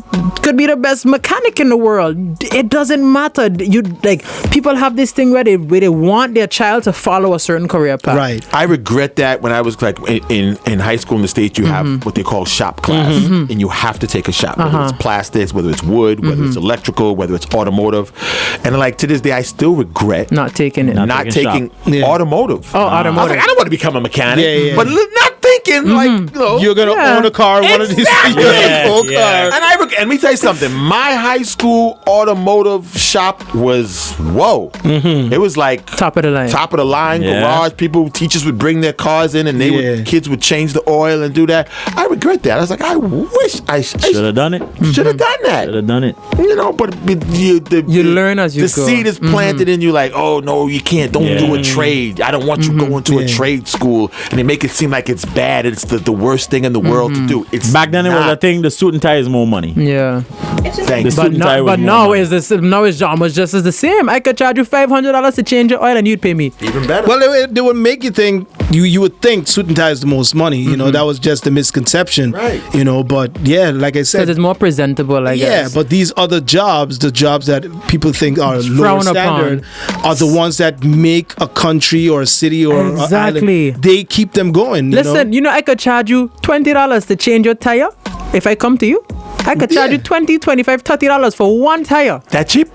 mechanic in the world. It doesn't matter. You like people have this thing where they want their child to follow a certain career path. Right. I regret that when I was like in high school in the States, you have what they call shop class, and you have to take a shop, whether it's plastics, whether it's wood, whether it's electrical, whether it's automotive. And like to this day, I still regret Not taking it. not taking Yeah. automotive. Oh, I was automotive. like, I don't want to become a mechanic, Yeah. but not thinking like, you know, You're gonna Yeah. own a car. One of these. Exactly. You're gonna own a Yeah. car. and let me tell you something. My high school automotive shop was whoa. It was like Top of the line. top of the line Yeah. garage. Teachers would bring their cars in, and kids would change the oil and do that. I regret that. I was like, I wish I Should have done it. should have done that. Should have done it. You know, but You learn as you the go. seed is planted in you. Like, oh no, you can't. Don't do a trade. I don't want you going to a trade school, and they make it seem like it's bad. It's the worst thing in the world to do. It's Back then, it was not. a thing. The suit and tie is more money. Yeah. Thanks. The suit and tie was But more now money. is this now is almost just as the same. I could charge you $500 to change your oil and you'd pay me. Even better. Well, they would make you think you would think suit and tie is the most money. You know, that was just a misconception. Right. You know, but yeah, like I Because said, it's more presentable, I yeah, guess. but these other jobs, the jobs that people think are lower frowned standard, are the ones that make a country or a city or a Exactly. island, they keep them going. Listen, I could charge you $20 to change your tire if I come to you. I could charge you $20, $25, $30 for one tire. That cheap?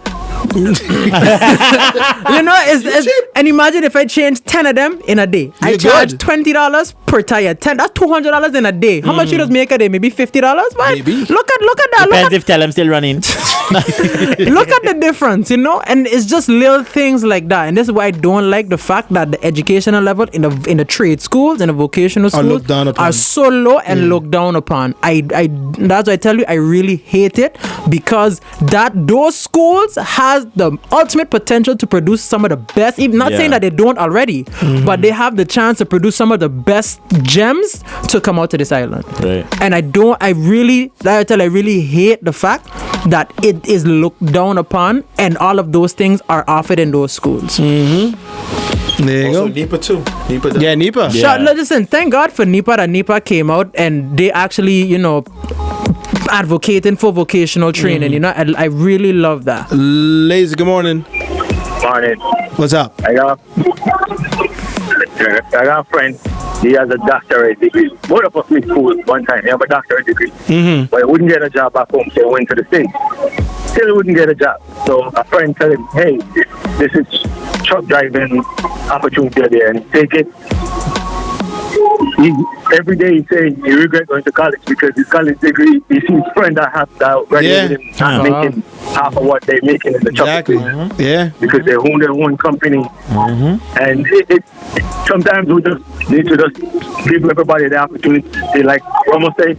And imagine if I change 10 of them in a day. I You're charge good. $20 per tire 10. That's $200 in a day. How much you just make a day? Maybe $50, man. Maybe. Look at that. Depends if tell them still running. Look at the difference, and it's just little things like that. And this is why I don't like the fact that the educational level in the trade schools and the vocational schools looked down upon. are so low and looked down upon. That's why I tell you I really hate it, because those schools has the ultimate potential to produce some of the best. Even not saying that they don't already, but they have the chance to produce some of the best gems to come out to this island. Right. And I really hate the fact that it is looked down upon and all of those things are offered in those schools. There you Also, go. NEPA too. NEPA. Yeah, NEPA. Yeah. Listen, thank God for NEPA that NEPA came out and they actually, advocating for vocational training. I really love that. Lazy, good morning. Morning. What's up? I got a friend. He has a doctorate degree. Both of us in school one time. He have a doctorate degree. But he wouldn't get a job back home, so he went to the States. Still he wouldn't get a job. So a friend told him, hey, this is truck driving opportunity there, and take it. Every day he says he regrets going to college because his college degree, he sees friends that have that graduated him not making half of what they're making in the truck business. Yeah. Because they own their own company. And it sometimes we just need to just give everybody the opportunity. They like almost say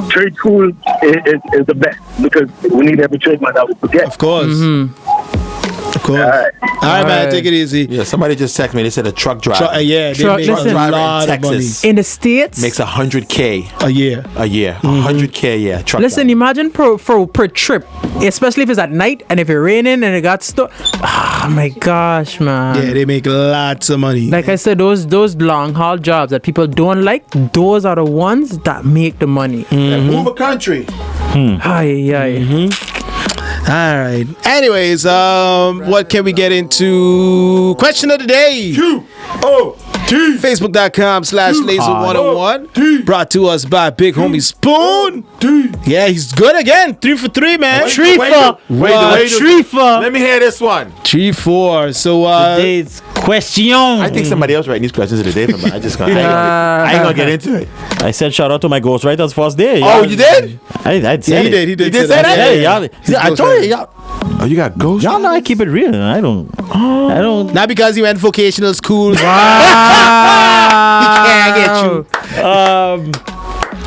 trade school is the best because we need every tradesman that we forget. Of course. Of course. All right, man. Take it easy. Yeah, somebody just texted me. They said a truck driver They Truck- make listen. a lot in of money Texas In the States, makes $100K a year. a year. $100K, yeah. Truck listen, driver. imagine per trip, especially if it's at night and if it's raining and it got stuck. Oh my gosh, man. Yeah, they make lots of money. Like I said, those long haul jobs that people don't like, those are the ones that make the money. Move a country. Aye. All right. Anyways, what can we get into? Question of the day. Facebook.com/laser101. Brought to us by Big Homie Spoon. Yeah, he's good again. 3 for 3, man. Three for. Let me hear this one. 3-4. So, Today's question. I think somebody else writing these questions of the day for me. I ain't gonna get into it. I said shout out to my ghostwriters first day. Oh, you did? I said he did. He did did say that? Hey, y'all, I told you, y'all Oh, you got ghost? know I keep it real. I don't. Not because he went vocational school. He can't get you.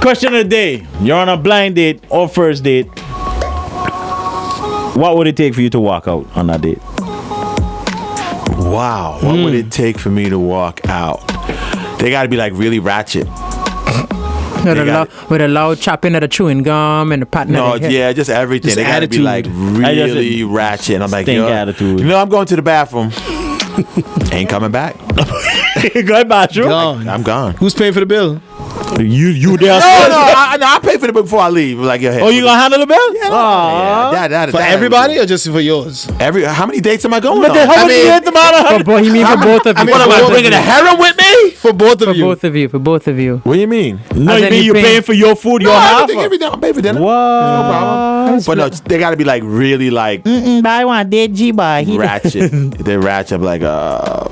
Question of the day. You're on a blind date or first date. What would it take for you to walk out on that date? Wow. What would it take for me to walk out? They got to be like really ratchet. With a loud chopping of the chewing gum and the patting No, of the head. yeah, just everything. Just They got to be like attitude. really ratchet. And I'm like, Stink attitude. I'm going to the bathroom. Ain't coming back. Good bathroom. Gone. I'm gone. Who's paying for the bill? You there? I pay for the bill before I leave. Like, your head. Oh, you gonna handle the bill? Yeah, For everybody or just for yours? How many dates am I going But on? then how many dates am I on? He mean for both of you. What am I bringing the heroin with me? For both of For you. both of you. What do you mean? No, As you in mean you you paying for your food, your half? Everything. I'm paying for dinner. What? No problem. But no, they got to be like really like Buy one, dead G-boy. ratchet. They're ratchet. I'm like, no.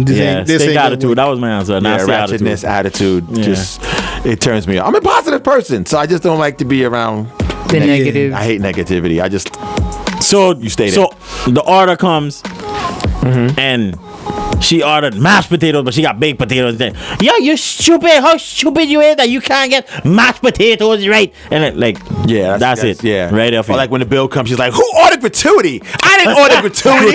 Yeah, stink attitude. That was my answer. Yeah, Nasty ratchetness, attitude. Yeah. Just it turns me on. I'm a positive person, so I just don't like to be around The negative. I hate negativity. I just So you stay So the order comes, and she ordered mashed potatoes, but she got baked potatoes. Then, yo, you stupid! How stupid you is that you can't get mashed potatoes right? And it, like, yeah, that's it. Yeah, right there for Or you. like when the bill comes, she's like, "Who ordered gratuity? I didn't order gratuity.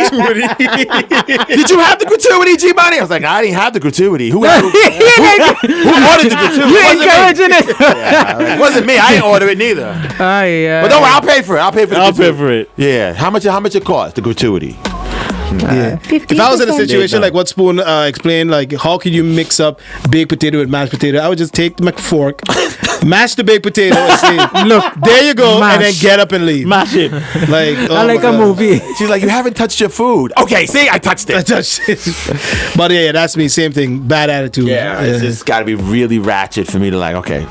Did you have the gratuity, G-Money?" I was like, "I didn't have the gratuity. Who ordered the gratuity? You Wasn't me. encouraging it. Yeah, it wasn't me. I didn't order it neither. But don't worry, I'll pay for it. I'll pay for the I'll pay gratuity. for it. Yeah, how much it cost? The gratuity. Yeah. If I was in a situation like what Spoon explained, like how could you mix up baked potato with mashed potato? I would just take my fork, mash the baked potato, and say, "Look, there you go," and then get up and leave. Mash it. Like I like a movie. She's like, "You haven't touched your food." Okay, see, I touched I it. touched it. But yeah, that's me. Same thing. Bad attitude. Yeah, it's just got to be really ratchet for me to like. Okay,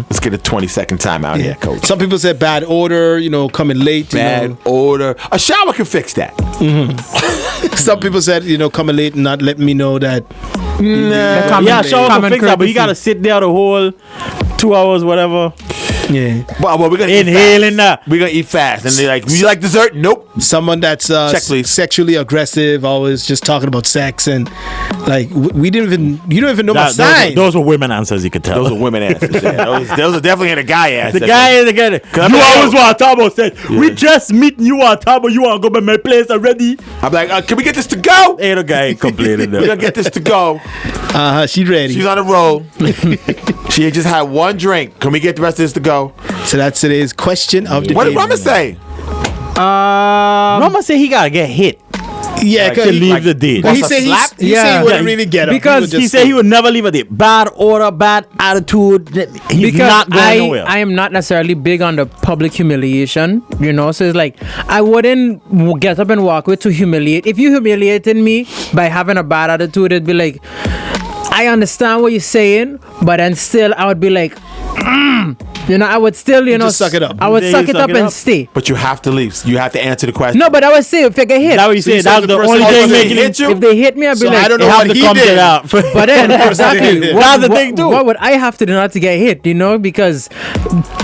let's get a 20-second time out here, coach. Some people said bad order. Coming late. Bad order. A shower can fix that. Some people said, coming late and not letting me know that The common- Yeah, shower can common fix that, but you courtesy. gotta sit there the whole 2 hours, whatever. Yeah. Well, we're gonna Inhaling that. We're gonna eat fast, and they're like, "Would you like dessert?" Nope. Someone that's Check, please. sexually aggressive, always just talking about sex, and like we didn't even, you don't even know my Those, sign. those were women answers, you could tell. Those are women answers. Yeah. Those are definitely the guy answers. The guy is the guy. You always want to talk about sex. We just meet. You want to talk about. You want to go by my place already. I'm like, can we get this to go? Ain't no guy complaining. We're gonna get this to go. She's ready. She's on a roll. She just had one drink. Can we get the rest of this to go? So that's today's question of the What day. did Rama say? Rama said he gotta get hit Yeah, to because leave the date. he a said slap? he said he wouldn't Yeah. really get him. Because He said he would never leave a date. Bad order, bad attitude. He's because not going nowhere. I am not necessarily big on the public humiliation, you know. So it's like I wouldn't get up and walk with to humiliate. If you humiliated me by having a bad attitude, it'd be like, I understand what you're saying, but then still I would be like, you know, I would still, you know, just suck it up. I would Yeah, suck you it suck up it and up. stay. But you have to leave. You have to answer the question. No, but I would say if I get hit, That's what he So you said. said That's the the person only who thing was making hit him. you? if they hit me, I'd be So like, I don't know They have what to he come to did. that. But then exactly, did. That's the thing too. What would I have to do not to get hit? You know, because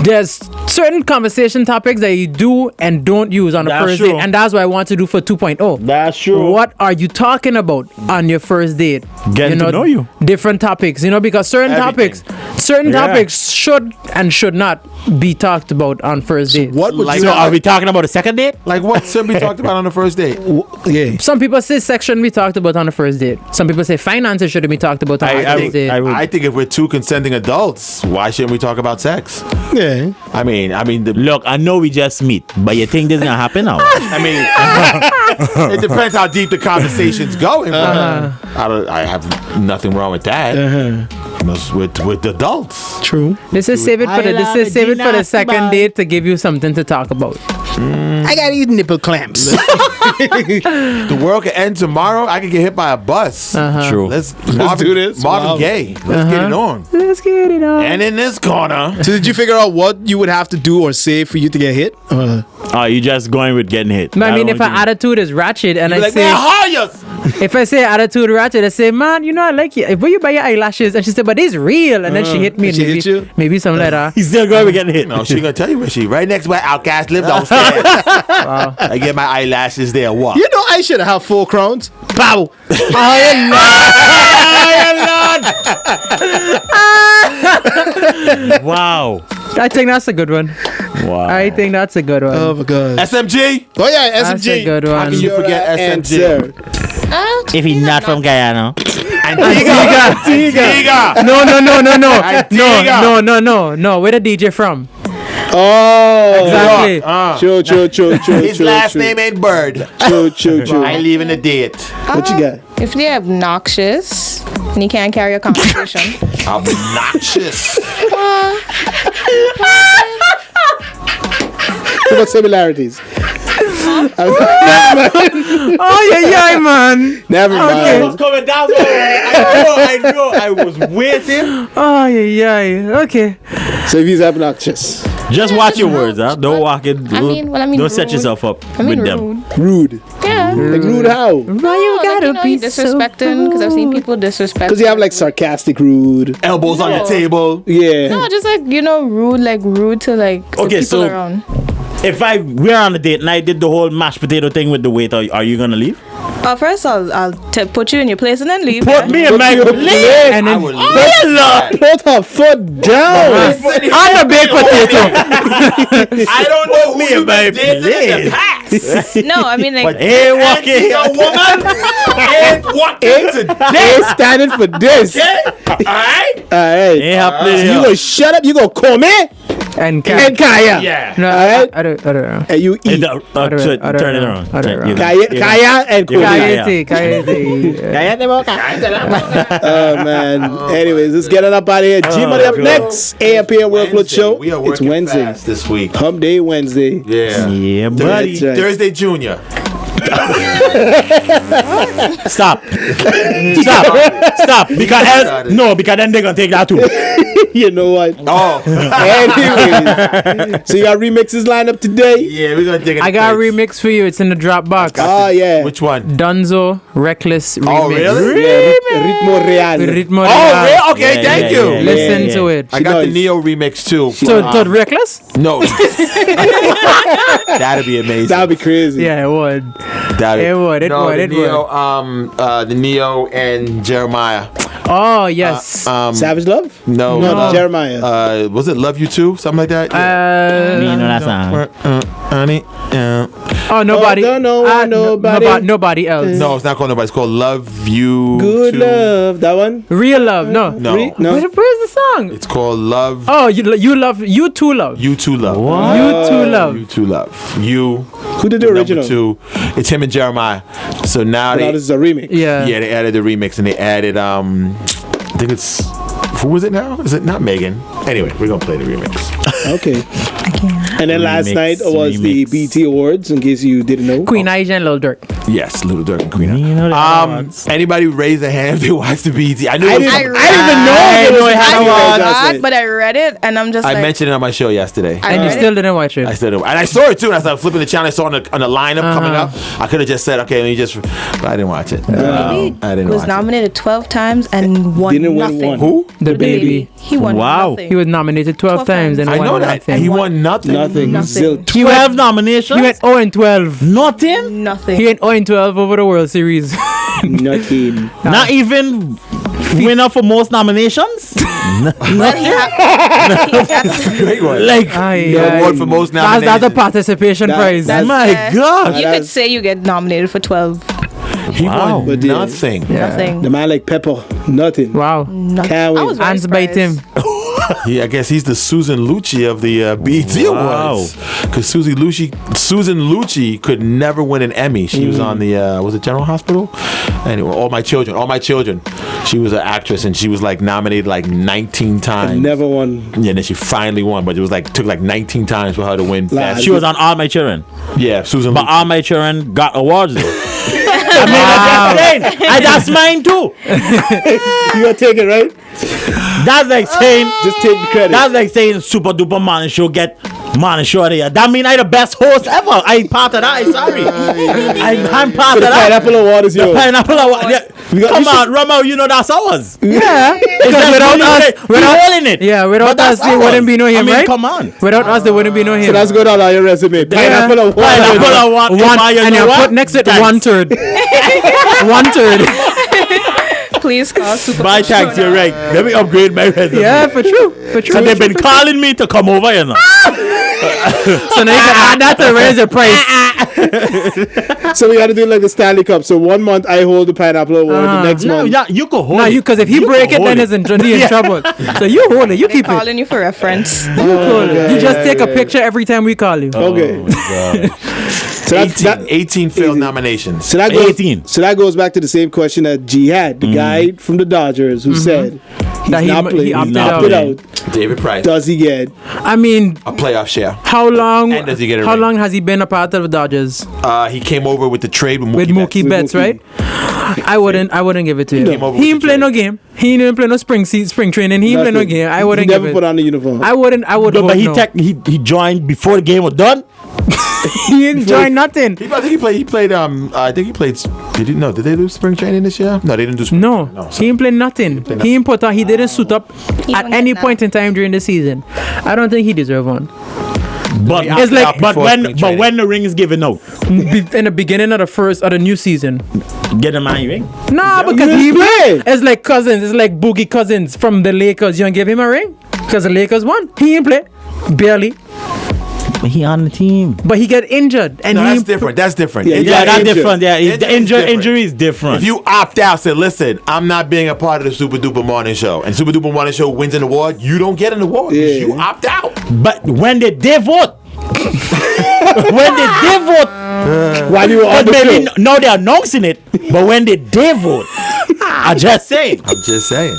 there's certain conversation topics that you do and don't use on the That's first true. date, and that's what I want to do for 2.0. That's true. What are you talking about on your first date? Getting to know you. Different topics, you know, because certain Everything. Yeah. topics should and should not be talked about on first date. What would Like- you So are we talking about a second date? Like what should be talked about on the first date? Yeah. Some people say sex shouldn't be talked about on the first date. Some people say finances shouldn't be talked about on the first date. I think if we're two consenting adults, why shouldn't we talk about sex? Yeah. I mean, Look, I know we just meet, but you think this is gonna happen now? it depends how deep the conversation's going. But I have nothing wrong with that. With adults. True. This is save it for the I this love is save it for the Gina second Esteban. date to give you something to talk about. I got these nipple clamps. The world could end tomorrow. I could get hit by a bus. True. Let's do this. Marvin Wow. Gaye. Let's get it on. Let's get it on. And in this corner, So did you figure out what you would have to do or say for you to get hit? Oh, you just going with getting hit. No, I That mean, only if an thing. attitude is ratchet and be I like, say, man, hire us. if I say attitude ratchet, I say, man, you know, I like you. Where you buy your eyelashes? And she said, but it's real. And then she hit me. She And hit you? maybe something like that. He's still going with getting hit. No, she gonna tell you where she. Right next to where Outcast lived downstairs. I get my eyelashes there. What? You know I should have 4 crowns. Pow. Wow. I think that's a good one. Wow. I think that's a good one. Oh my god. SMG. Oh yeah, That's SMG. a good How one. can you forget SMG? Answer. If he's not from Guyana. Antigua. No. Antigua. No. Where the DJ from? Oh. Exactly. True. His last name ain't Bird. True. I leaving the date. What you got? If they're obnoxious and you can't carry a conversation, Obnoxious. What about similarities? Oh yeah, man. Never I mind. was coming down. I know. I was waiting. Oh yeah. Okay. So if he's obnoxious, Just watch your words, huh? Don't walk in. I mean, Don't set rude. yourself up I mean, with them. rude. rude. Yeah. Like rude how? Why you No, gotta like, be you disrespecting because I've seen people disrespect. Because you have like sarcastic rude. Elbows on the No. table. Yeah. No, just like rude to like to Okay, people so- around. If we're on a date and I did the whole mashed potato thing with the waiter, are you gonna leave? First, I'll put you in your place and then leave. Put me in my your place. place. And I then would Put her foot down. I'm a baked potato. I don't know me who in my you dated in the place. past. No, I mean like Hey, walking. A woman ain't walking today. They standing for this. Alright? Alright. Ain't happening So you here. gonna shut up, you gonna come in and and Kaya. Yeah. No, Alright. I don't. And you Hey, eat. turn it around. Kaya and Kobe. Kayete. Oh man. Anyways, let's get it up out of here. G Money up God. next. AMPM World Club Show. We are It's working Wednesday. fast this week. Hump Day Wednesday. Yeah. Yeah, buddy. That's right. Thursday Junior. Stop. Because then they're gonna take that too. You know what? Oh, Anyways, so you got remixes lined up today? yeah, we're gonna take it. I got a remix for you. It's in the Dropbox. Oh yeah. Which one? Dunzo Reckless remix. Oh, really? Yeah, Ritmo Real. Ritmo Oh, Real. really? Okay, thank you. yeah. Listen to it. I got the Nice. Neo remix too. So Reckless? No, that'd be amazing. That'd be crazy. Yeah, it would. That'd- It would, it no, would, the it Neo, the Neo and Jeremiah. Oh yes. Savage Love? No, No, Jeremiah. was it Love You Too? Something like that. You know that song. Honey. Oh, nobody. don't know nobody. Nobody else. No, it's not called Nobody. It's called Love You. Good Too. Love. That one? Real love. No. No, No. Where's the song? it's called Love. Oh, you love. You too love. You Too Love. You too love. You Too Love. You. Who did the original? Number two. It's him and Jeremiah. So now Now they. this is a remix. Yeah. Yeah, they added the remix and they added I think it's who was it now? Is it not Megan? Anyway, we're gonna play the remix. Okay. And then last Remix, night was the remix. BT Awards, in case you didn't know. Queen Aisha and Lil Durk. Yes, Little Dirk and Queen. You know that ones. Anybody raise a hand if they watched the BT? I knew I it didn't, was I coming. didn't even know I it know was it had a a award. award. God, but I read it and I'm just I like, mentioned it on my show yesterday. I And you read still didn't watch it. I said it, and I saw it too. And as I was flipping the channel, I saw on the lineup coming up. I could have just said, "Okay, let me just," but I didn't watch it. I didn't was watch nominated 12 times and won Didn't win nothing. one. Who? The baby. He won Wow. nothing. He was nominated 12 times and I won know that. nothing. And he won nothing. Nothing. Nothing. Zilch. 12 nominations. He went 0 and 12. Nothing. Nothing. He went 0 and 12 over the World Series. Nothing. Not even winner for most nominations. Well, he had- Great one. Like, The award for most That's nominations. a participation prize. that's- my yeah. God. You That's- could say you get nominated for 12. He Wow. won But yeah. nothing. Nothing. The man like Pepper. Nothing. Wow. Nothing. Can't I win. was very Hands bite him. surprised. I guess he's the Susan Lucci of the BET Awards. Because Susan Lucci could never win an Emmy. She was on the was it General Hospital? Anyway, All My Children. She was an actress and she was like nominated like 19 times. Never won. Yeah, and then she finally won, but it was like took like 19 times for her to win. Best. She was on All My Children. Yeah, Susan But Lucci. All My Children got awards though. I mean, I'm just saying, that's mine too. You gonna take it, right? That's like saying, Just take the credit. that's like saying Super Duper Morning Show get Morning Show of the year. That mean I the best host ever. I ain't part of that. I'm sorry. I'm part So of the that. Pineapple Award is yours. Pineapple Award. Yeah. got- Come you should- on, Ramo, you know that's ours. Yeah. It's Because just without really us, great. We're holding it. yeah, without But that's us, there ours. wouldn't be no him, I mean, right? come on. Without us, there wouldn't be no him. So that's good on your resume. Pineapple Award. Pineapple Award. One, Why, you and know you what? put next to it Thanks. 1/3. 1/3. Please call Super. My thanks, you're right. Let me upgrade my resume. Yeah, for true. For true. So they've been calling me to come over, you know. So now you can add that to raise the price. So we got to do like the Stanley Cup. So 1 month I hold the Pineapple Award. The next No, month. yeah, you could hold No, it. you because if he You break could it, hold then he's in trouble. So you hold it. You They're keep it. calling you for reference. You just take a picture every time we call you. Okay. So that's 18 failed nominations. So that goes. 18. So that goes back to the same question that G had, the guy from the Dodgers who said he's That he not playing. opted He's out. opted out. David Price. Does he get? I mean, A playoff share. how long? And does he get a How ring? long has he been a part of the Dodgers He came over with the trade with with Mookie Mookie Betts. Betts, right? I wouldn't give it to came over him. He with didn't the play no trade. game. He didn't play no spring training. He didn't play no Nothing. game. I He wouldn't give never it. put on the uniform. I would But vote he no. he joined before the game was done. He didn't join nothing. I think he played. He played. I think he played. Did he? No. Did they do spring training this year? No, they didn't do. Spring No, training. he didn't play nothing. He didn't put on. He didn't suit up He at don't any get point in time during the season. I don't think he deserved one. But It's like- but before when spring but training. when the ring is given out, In the beginning of the new season. get a man ring. Nah, because he he played. It's like Cousins. It's like Boogie Cousins from the Lakers. You don't give him a ring because the Lakers won. He didn't play barely, But he on the team. but he got injured and No, he that's different. That's different. Yeah, It- you Yeah, got that's injured. different. Yeah, It- the it's different. injury is different. If you opt out, say, listen, I'm not being a part of the Super Duper Morning Show, and Super Duper Morning Show wins an award, you don't get an award. 'Cause Yeah. You opt out. but when they vote, when they vote, While you were on but the maybe show. no, they're announcing it. But when they vote, I just saying. I'm just saying.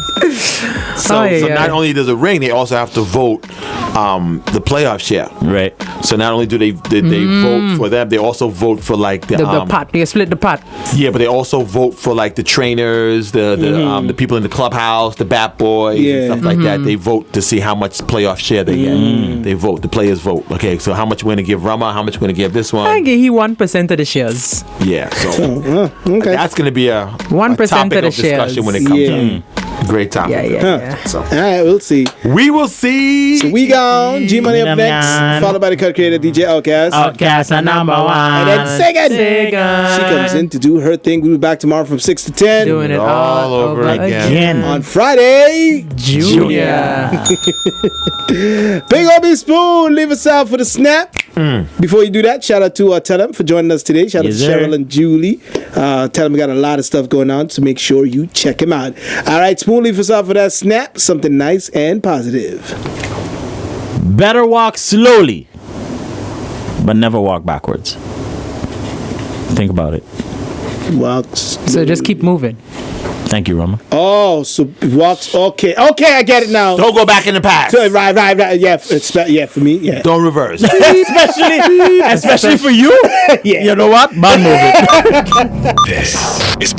So yeah. not only does it ring, they also have to vote the playoff share. Right. So not only do they vote for them, they also vote for like The pot. They split the pot. yeah, but they also vote for like the trainers, the people in the clubhouse, the bat boys, and stuff like that. They vote to see how much playoff share they get. They vote. The players vote. Okay, so how much we're gonna give Rama? How much we're gonna give this one? I give he 1% of the shares. Yeah, so Okay. that's gonna be a 1% topic of the of discussion shares. when it comes Yeah. up. Great topic. Yeah. So All right, we'll see. we will see. So we gone. G Money up next, followed by the cut creator DJ Outcast. Outcast are number one. And then Sagan. She comes in to do her thing. We'll be back tomorrow from 6 to 10. Doing it all over again. On Friday. Junior. Big Obi Spoon, leave us out for the snap. Before you do that, shout out to Tell them for joining us today. Shout out Yes, to sir. Cheryl and Julie. Tell them we got a lot of stuff going on, so make sure you check him out. All right, Spoon, leave us out for that snap. Something nice and positive. Better walk slowly, but never walk backwards. Think about it. Walks. So just keep moving. Thank you, Rama. Oh, so walks. Okay, I get it now. Don't go back in the past. So, right. Yeah, for me, yeah. Don't reverse. especially for you. Yeah. You know what? Man moving. This is